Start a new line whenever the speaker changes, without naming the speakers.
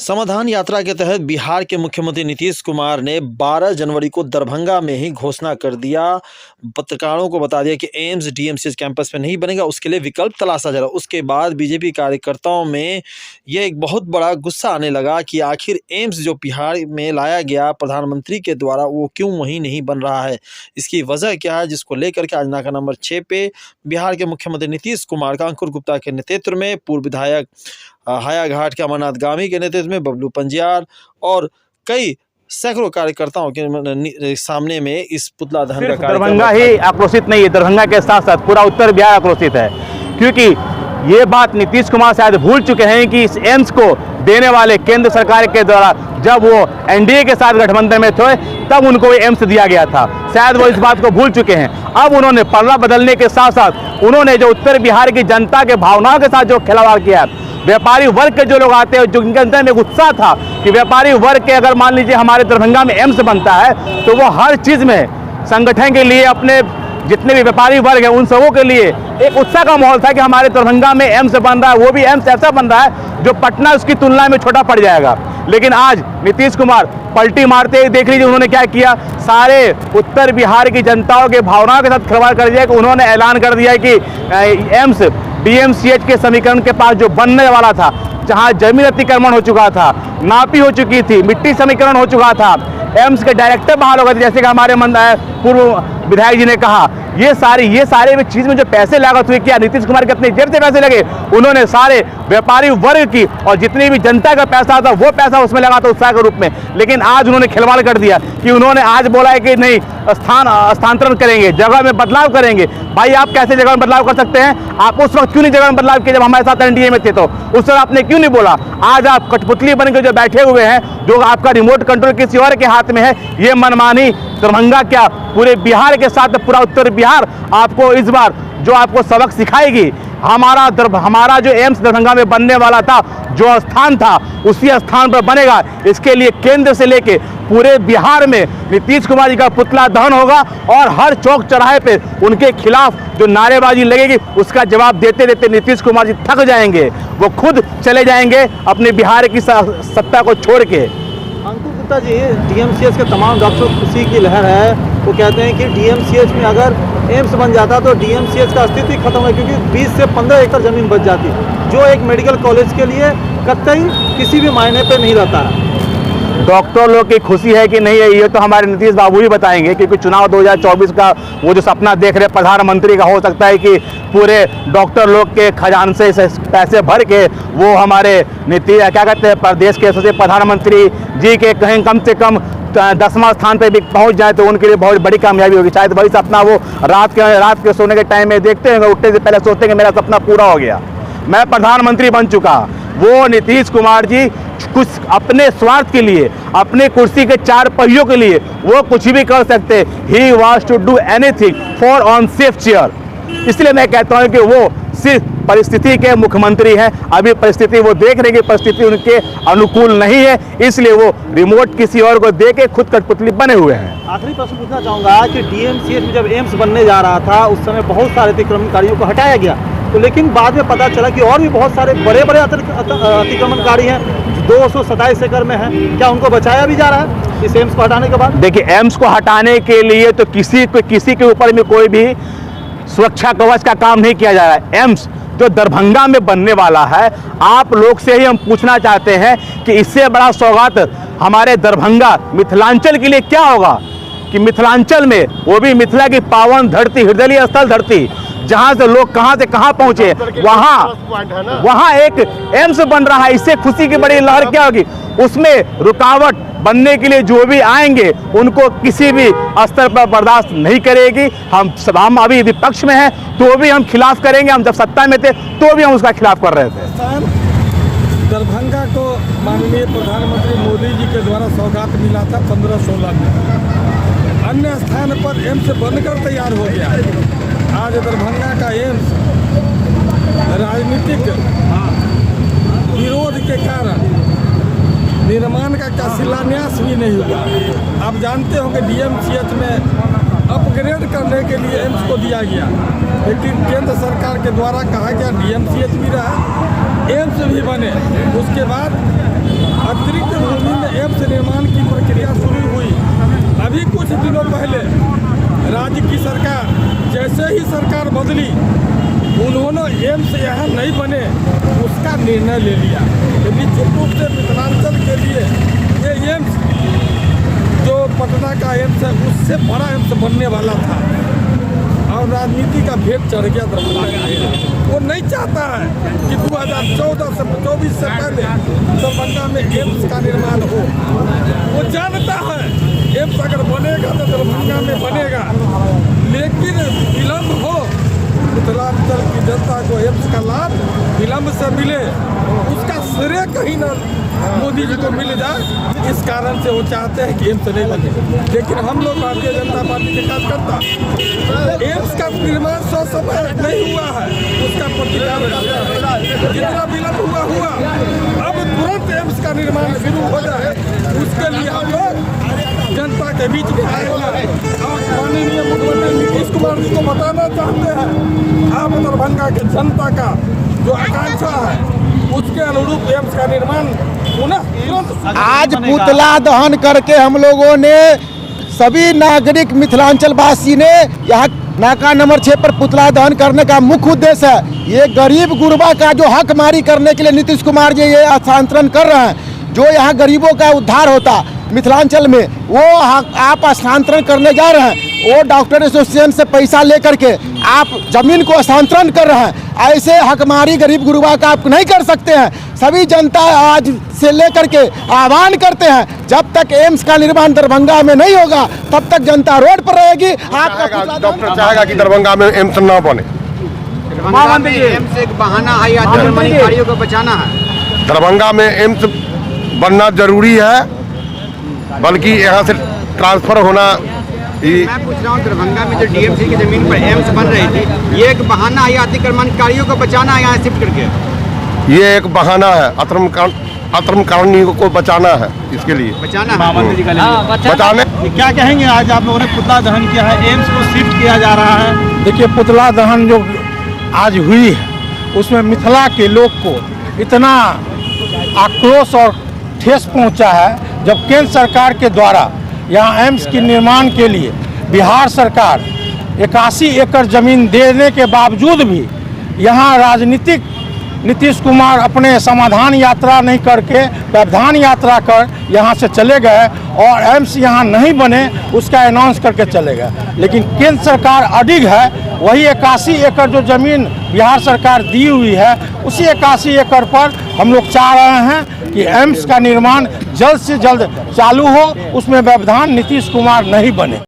समाधान यात्रा के तहत बिहार के मुख्यमंत्री नीतीश कुमार ने 12 जनवरी को दरभंगा में ही घोषणा कर दिया। पत्रकारों को बता दिया कि एम्स डीएमसीएच कैंपस में नहीं बनेगा, उसके लिए विकल्प तलाशा जा रहा है। उसके बाद बीजेपी कार्यकर्ताओं में यह एक बहुत बड़ा गुस्सा आने लगा कि आखिर एम्स जो बिहार में लाया गया प्रधानमंत्री के द्वारा, वो क्यों वहीं नहीं बन रहा है, इसकी वजह क्या है, जिसको लेकर के आज नाका नंबर 6 पे बिहार के मुख्यमंत्री नीतीश कुमार का अंकुर गुप्ता के नेतृत्व में, पूर्व विधायक हायाघाट के अमरनाथ गामी के नेतृत्व में बबलू पंजियार और कई सैकड़ों कार्यकर्ताओं के सामने में इस पुतला दहन का कार्यक्रम।
दरभंगा ही आक्रोशित नहीं है, दरभंगा के साथ साथ पूरा उत्तर बिहार आक्रोशित है, क्योंकि ये बात नीतीश कुमार शायद भूल चुके हैं कि इस एम्स को देने वाले केंद्र सरकार के द्वारा जब वो एनडीए के साथ गठबंधन में थे तब उनको एम्स दिया गया था। शायद वो इस बात को भूल चुके हैं। अब उन्होंने पलड़ा बदलने के साथ साथ उन्होंने जो उत्तर बिहार की जनता के भावनाओं के साथ जो खिलवाड़ किया, व्यापारी वर्ग के जो लोग आते हैं, जो उनके अंदर में उत्साह था कि व्यापारी वर्ग के अगर मान लीजिए हमारे दरभंगा में एम्स बनता है तो वो हर चीज़ में संगठन के लिए, अपने जितने भी व्यापारी वर्ग हैं उन सबों के लिए एक उत्साह का माहौल था कि हमारे दरभंगा में एम्स बन रहा है, वो भी एम्स ऐसा बन रहा है जो पटना उसकी तुलना में छोटा पड़ जाएगा। लेकिन आज नीतीश कुमार पलटी मारते देख लीजिए उन्होंने क्या किया, सारे उत्तर बिहार की जनताओं के भावनाओं के साथ खिलवाड़ कर दिया कि उन्होंने ऐलान कर दिया कि एम्स डीएमसीएच के समीकरण के पास जो बनने वाला था, जहां जमीन अतिक्रमण हो चुका था, नापी हो चुकी थी, मिट्टी समीकरण हो चुका था, एम्स के डायरेक्टर बहाल हो गए थे, जैसे कि हमारे पूर्व विधायक जी ने कहा, ये सारे भी चीज में जो पैसे लागत हुई, क्या नीतीश कुमार के अपने जेब से पैसे लगे? उन्होंने सारे व्यापारी वर्ग की और जितनी भी जनता का पैसा था वो पैसा उसमें लगा था उत्साह के रूप में। लेकिन आज उन्होंने खिलवाड़ कर दिया कि उन्होंने आज बोला है कि नहीं, स्थानांतरण करेंगे, जगह में बदलाव करेंगे। भाई आप कैसे जगह में बदलाव कर सकते हैं? आप उस वक्त क्यों नहीं जगह में बदलाव किए जब हमारे साथ एनडीए में थे? तो उस वक्त आपने क्यों नहीं बोला? आज आप कठपुतली बनकर जो बैठे हुए हैं, जो आपका रिमोट कंट्रोल किसी और के हाथ में है, ये मनमानी दरभंगा क्या पूरे बिहार के साथ पूरा उत्तर बिहार आपको इस बार जो आपको सबक सिखाएगी। हमारा जो एम्स दरभंगा में बनने वाला था, जो स्थान था उसी स्थान पर बनेगा। इसके लिए केंद्र से लेके पूरे बिहार में नीतीश कुमार जी का पुतला दहन होगा और हर चौक चौराहे पे उनके खिलाफ जो नारेबाजी लगेगी उसका जवाब देते देते नीतीश कुमार जी थक जाएंगे, वो खुद चले जाएंगे अपने बिहार की सत्ता को छोड़ के।
अंकुर गुप्ता जी, डीएमसीएच के तमाम डॉक्टर खुशी की लहर है। वो कहते हैं कि डीएमसीएच में अगर एम्स बन जाता तो डीएमसीएच का अस्तित्व खत्म है, क्योंकि 20 से 15 एकड़ जमीन बच जाती, जो एक मेडिकल कॉलेज के लिए कतई किसी भी मायने पे नहीं रहता है।
डॉक्टर लोग की खुशी है कि नहीं है, ये तो हमारे नीतीश बाबू ही बताएंगे, क्योंकि चुनाव 2024 का वो जो सपना देख रहे प्रधानमंत्री का, हो सकता है कि पूरे डॉक्टर लोग के खजान से पैसे भर के वो हमारे नीतीश क्या कहते हैं प्रदेश के सचिव प्रधानमंत्री जी के कहीं कम से कम 10वां स्थान पे भी पहुंच जाए तो उनके लिए बहुत बड़ी कामयाबी होगी। शायद वही सपना वो रात के सोने के टाइम में देखते हैं, उठने से पहले सोचते हैं कि मेरा सपना पूरा हो गया, मैं प्रधानमंत्री बन चुका। वो नीतीश कुमार जी कुछ अपने स्वार्थ के लिए, अपने कुर्सी के 4 पहियों के लिए वो कुछ भी कर सकते। He wants to do anything for on safe chair. इसलिए मैं कहता हूं कि वो सिर्फ परिस्थिति के मुख्यमंत्री हैं। अभी परिस्थिति वो देख रहे हैं कि परिस्थिति उनके अनुकूल नहीं है, इसलिए वो रिमोट किसी और को दे के खुद कठपुतली बने हुए हैं।
आखिरी प्रश्न पूछना चाहूँगा कि डीएमसीएच में जब एम्स बनने जा रहा था उस समय बहुत सारे अतिक्रमणकारियों को हटाया गया, तो लेकिन बाद में पता चला कि और भी बहुत सारे बड़े बड़े अतिक्रमणकारी हैं 227 एकड़ में हैं। क्या उनको बचाया भी जा रहा है इस एम्स को हटाने के बाद?
देखिए, एम्स को हटाने के लिए तो किसी के ऊपर में कोई भी सुरक्षा कवच का काम नहीं किया जा रहा है। एम्स जो दरभंगा में बनने वाला है, आप लोग से ही हम पूछना चाहते हैं कि इससे बड़ा सौगात हमारे दरभंगा मिथिलांचल के लिए क्या होगा? कि मिथिलांचल में, वो भी मिथिला की पावन धरती, हृदय स्थल धरती, जहां से लोग कहां से कहां पहुंचे, वहां एक एम्स बन रहा है। इससे खुशी की बड़ी लहर क्या होगी? उसमें रुकावट बनने के लिए जो भी आएंगे उनको किसी भी स्तर पर बर्दाश्त नहीं करेगी। हम अभी विपक्ष में हैं तो भी हम खिलाफ करेंगे, हम जब सत्ता में थे तो भी हम उसका खिलाफ कर रहे थे।
दरभंगा को माननीय प्रधानमंत्री मोदी जी के द्वारा सौगात मिला था 15-16 में। अन्य स्थान पर एम्स बनकर तैयार हो गया। आज दरभंगा का एम्स राजनीतिक विरोध के कारण निर्माण का शिलान्यास भी नहीं हुआ। आप जानते हो कि डीएमसीएच में अपग्रेड करने के लिए एम्स को दिया गया, लेकिन केंद्र सरकार के द्वारा कहा गया डीएमसीएच भी रहा, एम्स भी बने। उसके बाद अतिरिक्त भूमि में एम्स निर्माण की प्रक्रिया शुरू हुई। अभी कुछ दिनों पहले राज्य की सरकार, जैसे ही सरकार बदली, उन्होंने एम्स यहाँ नहीं बने उसका निर्णय ले लिया। निश्चित रूप से मिथिलांचल के लिए ये एम्स जो पटना का एम्स है उससे बड़ा एम्स बनने वाला था और राजनीति का भेद चढ़ गया दरभंगा। वो नहीं चाहता है कि 2014 से 24 से पहले दरभंगा में एम्स का निर्माण हो। वो जानता है एम्स अगर बनेगा तो दरभंगा में बनेगा, लेकिन विलम्ब हो, मिथिलांचल की जनता को एम्स का लाभ विलम्ब से मिले, उसका श्रेय कहीं ना मोदी जी को मिल जाए, इस कारण से वो चाहते हैं कि एम्स नहीं बने। लेकिन हम लोग भारतीय जनता पार्टी के कार्यकर्ता एम्स का निर्माण 100 समय नहीं हुआ है, उसका प्रतिकार करते हैं। जितना विलम्ब हुआ अब तुरंत एम्स का निर्माण शुरू हो जाए, उसके लिए हम लोग जनता के बीच में आएंगे और माननीय मुख्यमंत्री नीतीश कुमार जी को बताना चाहते हैं, आप दरभंगा की जनता का जो आकांक्षा है उसके अनुरूप एम्स का निर्माण पुनः तुरंत।
आज पुतला दहन करके हम लोगों ने सभी नागरिक मिथिलांचल वासी ने यहाँ नाका नंबर 6 पर पुतला दहन करने का मुख्य उद्देश्य है, ये गरीब गुरबा का जो हक मारी करने के लिए नीतीश कुमार जी ये हस्तांतरण कर रहे हैं। जो यहाँ गरीबों का उद्धार होता मिथिलांचल में वो आप हस्तांतरण करने जा रहे हैं। वो डॉक्टर एसोसिएशन से पैसा लेकर के आप जमीन को हस्तांतरण कर रहे हैं। ऐसे हकमारी गरीब गुरबा का आप नहीं कर सकते हैं। सभी जनता आज से लेकर के आह्वान करते हैं, जब तक एम्स का निर्माण दरभंगा में नहीं होगा तब तक जनता रोड पर रहेगी। आपका
डॉक्टर चाहेगा कि दरभंगा में एम्स न बने।
एम्स एक बहाना है या अधिकारियों को बचाना है।
दरभंगा में एम्स बनना जरूरी है, बल्कि यहाँ से ट्रांसफर होना
मैं पूछ रहा हूँ, दरभंगा में जो डीएमसी की जमीन पर एम्स बन रही थी, ये एक बहाना है या अतिक्रमणकारियों को बचाना है यहाँ शिफ्ट करके?
ये एक बहाना है, अतिक्रमणकारियों को बचाना है, इसके लिए
बचाना है।
बचाने।
क्या कहेंगे, आज आप लोगों ने पुतला दहन किया है, एम्स को शिफ्ट किया जा रहा है।
देखिए, पुतला दहन जो आज हुई है उसमें मिथिला के लोग को इतना आक्रोश और ठेस पहुंचा है, जब केंद्र सरकार के द्वारा यहाँ एम्स के निर्माण के लिए बिहार सरकार 81 एकड़ जमीन देने के बावजूद भी यहाँ राजनीतिक नीतीश कुमार अपने समाधान यात्रा नहीं करके व्यवधान यात्रा कर यहाँ से चले गए और एम्स यहाँ नहीं बने उसका अनाउंस करके चले गए। लेकिन केंद्र सरकार अडिग है, वही 81 एकड़ जो ज़मीन बिहार सरकार दी हुई है उसी 81 एकड़ पर हम लोग चाह रहे हैं कि एम्स का निर्माण जल्द से जल्द चालू हो, उसमें व्यवधान नीतीश कुमार नहीं बने।